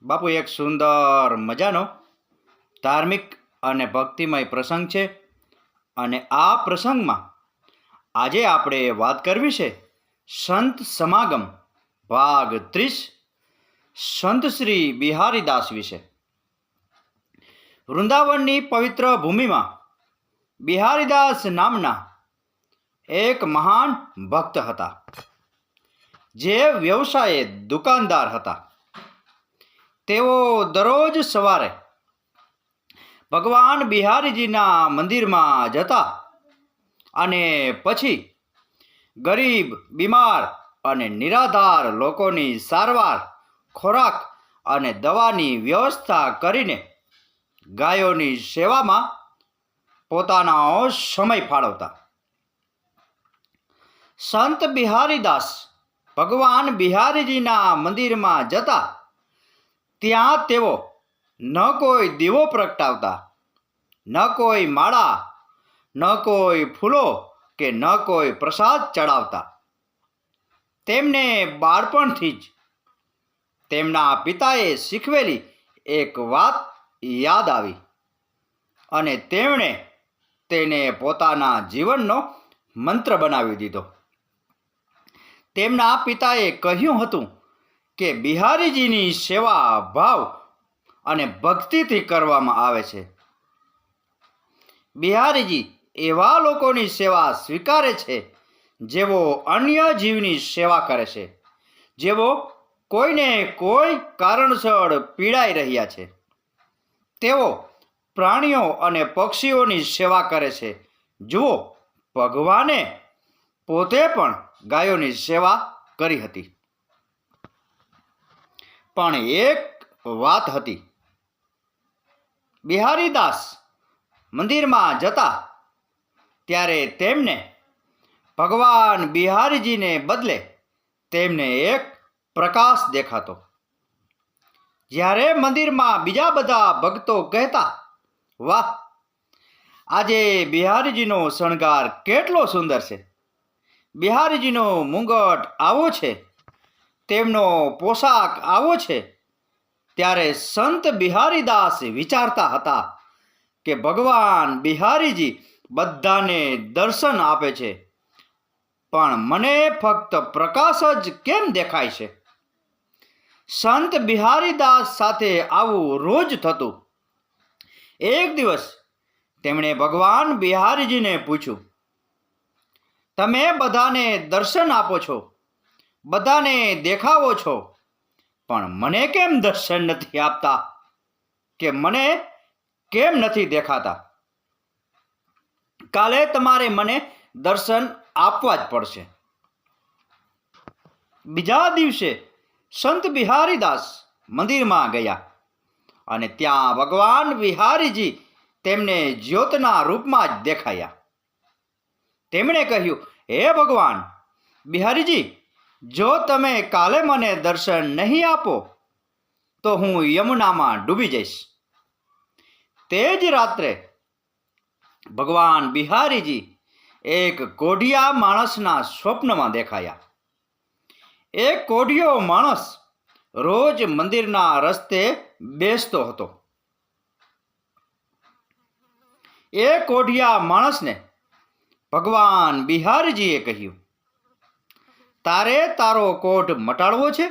બાપુ એક સુંદર મજાનો ધાર્મિક અને ભક્તિમય પ્રસંગ છે અને આ પ્રસંગમાં આજે આપણે વાત કરવી છે સંત સમાગમ ભાગ 30 સંત શ્રી બિહારીદાસ વિશે. વૃંદાવનની પવિત્ર ભૂમિમાં બિહારીદાસ નામના એક મહાન ભક્ત હતા, જે વ્યવસાયે દુકાનદાર હતા. તેઓ દરરોજ સવારે ભગવાન બિહારીજીના મંદિરમાં જતા અને પછી ગરીબ, બીમાર અને નિરાધાર લોકોની સારવાર, ખોરાક અને દવાની વ્યવસ્થા કરીને ગાયોની સેવામાં પોતાનો સમય ફાળવતા. સંત બિહારીદાસ ભગવાન બિહારીજીના મંદિરમાં જતા ત્યાં તેઓ ન કોઈ દીવો પ્રગટાવતા, ન કોઈ માળા, ન કોઈ ફૂલો કે ન કોઈ પ્રસાદ ચડાવતા. તેમને બાળપણથી જ તેમના પિતાએ શીખવેલી એક વાત યાદ આવી અને તેમણે તેને પોતાના જીવનનો મંત્ર બનાવી દીધો. તેમના પિતાએ કહ્યું હતું કે બિહારીજીની સેવા ભાવ અને ભક્તિથી કરવામાં આવે છે. બિહારીજી એવા લોકોની સેવા સ્વીકારે છે જેઓ અન્ય જીવની સેવા કરે છે, જેઓ કોઈને કોઈ કારણસર પીડાઈ રહ્યા છે. તેઓ પ્રાણીઓ અને પક્ષીઓની સેવા કરે છે. જુઓ, ભગવાને પોતે પણ ગાયોની સેવા કરી હતી. પણ એક વાત હતી. બિહારીદાસ મંદિરમાં જતા ત્યારે તેમને ભગવાન બિહારીજીને બદલે તેમને એક પ્રકાશ દેખાતો. જ્યારે મંદિરમાં બીજા બધા ભક્તો કહેતા, વાહ, આજે બિહારીજીનો શણગાર કેટલો સુંદર છે, બિહારીજીનો મુંગટ આવો છે, તેમનો પોશાક આવો છે, ત્યારે સંત બિહારીદાસ વિચારતા હતા કે ભગવાન બિહારીજી બધાને દર્શન આપે છે, પણ મને ફક્ત પ્રકાશ જ કેમ દેખાય છે? સંત બિહારીદાસ સાથે આવું રોજ થતું. એક દિવસ તેમણે ભગવાન બિહારીજીને પૂછ્યું, તમે બધાને દર્શન આપો છો, બધાને દેખાવો છો, પણ મને કેમ દર્શન નથી આપતા, કે મને કેમ નથી દેખાતા? કાલે તમારે મને દર્શન આપવા જ પડશે. બીજા દિવસે સંત બિહારીદાસ મંદિરમાં ગયા અને ત્યાં ભગવાન બિહારીજી તેમને જ્યોતના રૂપમાં જ દેખાયા. તેમણે કહ્યું, હે ભગવાન બિહારીજી, જો તમે કાલે મને દર્શન નહીં આપો તો હું યમુનામાં ડૂબી જઈશ. તે જ રાત્રે ભગવાન બિહારીજી એક કોઢિયા માણસના સ્વપ્નમાં દેખાયા. એક કોઢિયો માણસ રોજ મંદિરના રસ્તે બેસતો હતો. એ કોઢિયા માણસને ભગવાન બિહારીજીએ કહ્યું, તારે તારો કોઢ મટાડવો છે?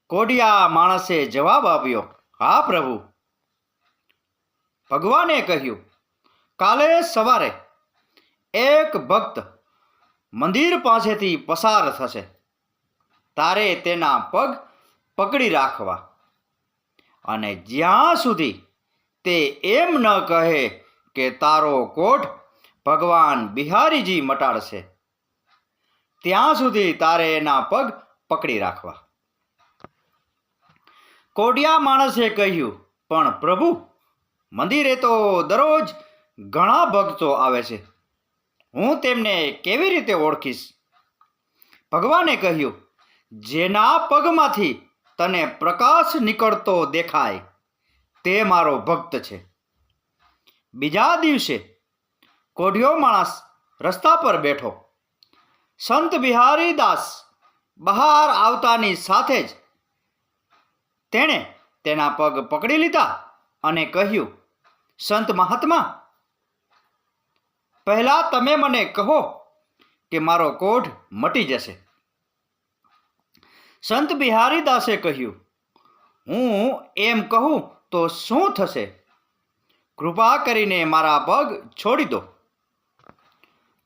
કોઢિયા માણસે જવાબ આપ્યો, હા પ્રભુ. ભગવાને કહ્યું, કાલે સવારે એક ભક્ત મંદિર પાસેથી પસાર થશે, તારે તેના પગ પકડી રાખવા અને જ્યાં સુધી તે એમ ન કહે કે તારો કોઢ ભગવાન બિહારીજી મટાડશે, ત્યાં સુધી તારે એના પગ પકડી રાખવા. કોઢિયા માણસે કહ્યું, પણ પ્રભુ, મંદિરે તો દરરોજ ઘણા ભક્તો આવે છે, હું તેમને કેવી રીતે ઓળખીશ? ભગવાને કહ્યું, જેના પગમાંથી તને પ્રકાશ નીકળતો દેખાય તે મારો ભક્ત છે. બીજા દિવસે કોઢિયો માણસ રસ્તા પર બેઠો. સંત બિહારીદાસ બહાર આવતાની સાથે જ તેણે તેના પગ પકડી લીધા અને કહ્યું, સંત મહાત્મા, પહેલા તમે મને કહો કે મારો કોઢ મટી જશે. સંત બિહારીદાસે કહ્યું, હું એમ કહું તો શું થશે? કૃપા કરીને મારા પગ છોડી દો.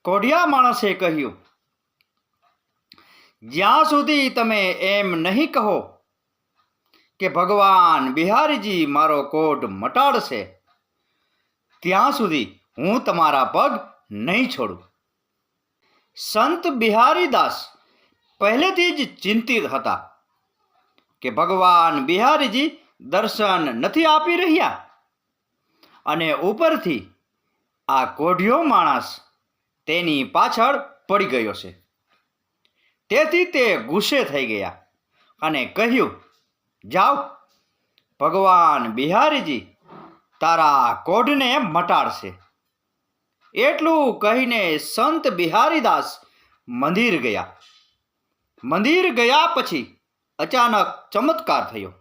કોઢિયા માણસે કહ્યું, જ્યાં સુધી તમે એમ નહીં કહો કે ભગવાન બિહારીજી મારો કોઢ મટાડશે, ત્યાં સુધી હું તમારા પગ નહીં છોડું. સંત બિહારીદાસ પહેલેથી જ ચિંતિત હતા કે ભગવાન બિહારીજી દર્શન નથી આપી રહ્યા અને ઉપરથી આ કોઢિયો માણસ તેની પાછળ પડી ગયો છે. તેથી તે ગુસ્સે થઈ ગયા અને કહ્યું, જાઓ, ભગવાન બિહારીજી તારા કોઢને મટાડશે. એટલું કહીને સંત બિહારીદાસ મંદિર ગયા. મંદિર ગયા પછી અચાનક ચમત્કાર થયો.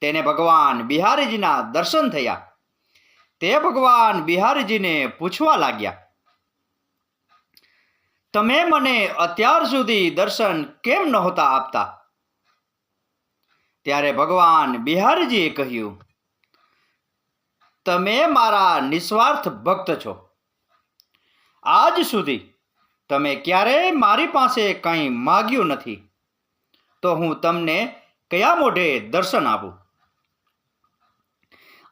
તેને ભગવાન બિહારીજીના દર્શન થયા. તે ભગવાન બિહારીજીને પૂછવા લાગ્યા, તમે મને અત્યાર સુધી દર્શન કેમ નહોતા આપતા? ત્યારે ભગવાન બિહારીજીએ કહ્યું, તમે મારા નિસ્વાર્થ ભક્ત છો. આજ સુધી તમે ક્યારેય મારી પાસે કંઈ માગ્યું નથી, તો હું તમને કયા મોઢે દર્શન આપું?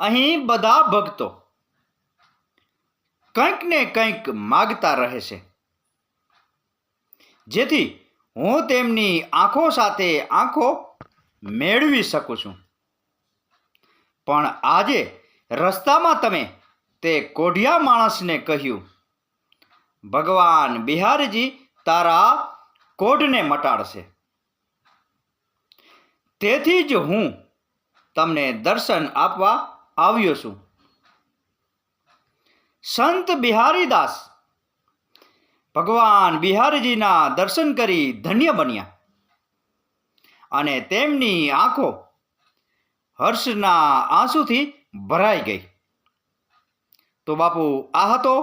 અહીં બધા ભક્તો કંઈક ને કંઈક માગતા રહે છે, જેથી હું તેમની આંખો સાથે આંખો મેળવી શકું છું. પણ આજે રસ્તામાં તમે તે કોઢિયા માણસને કહ્યું, ભગવાન બિહારીજી તારા કોઢને મટાડશે. તેથી જ હું તમને દર્શન આપવા આવ્યો છું. સંત બિહારીદાસ ભગવાન બિહારીજીના દર્શન કરી ધન્ય બન્યા અને તેમની આંખો હર્ષના આંસુથી ભરાઈ ગઈ. તો બાપુ, આ હતો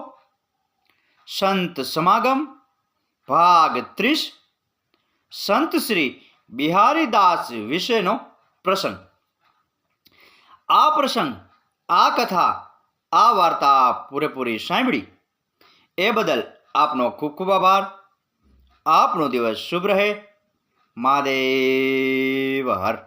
સંત સમાગમ ભાગ 30, સંત શ્રી બિહારીદાસ વિશેનો પ્રસંગ. આ પ્રસંગ, આ કથા, આ વાર્તા પૂરેપૂરી સાંભળી એ બદલ આપનો ખૂબ ખૂબ આભાર. આપનો દિવસ શુભ રહે. મહાદેવ હર.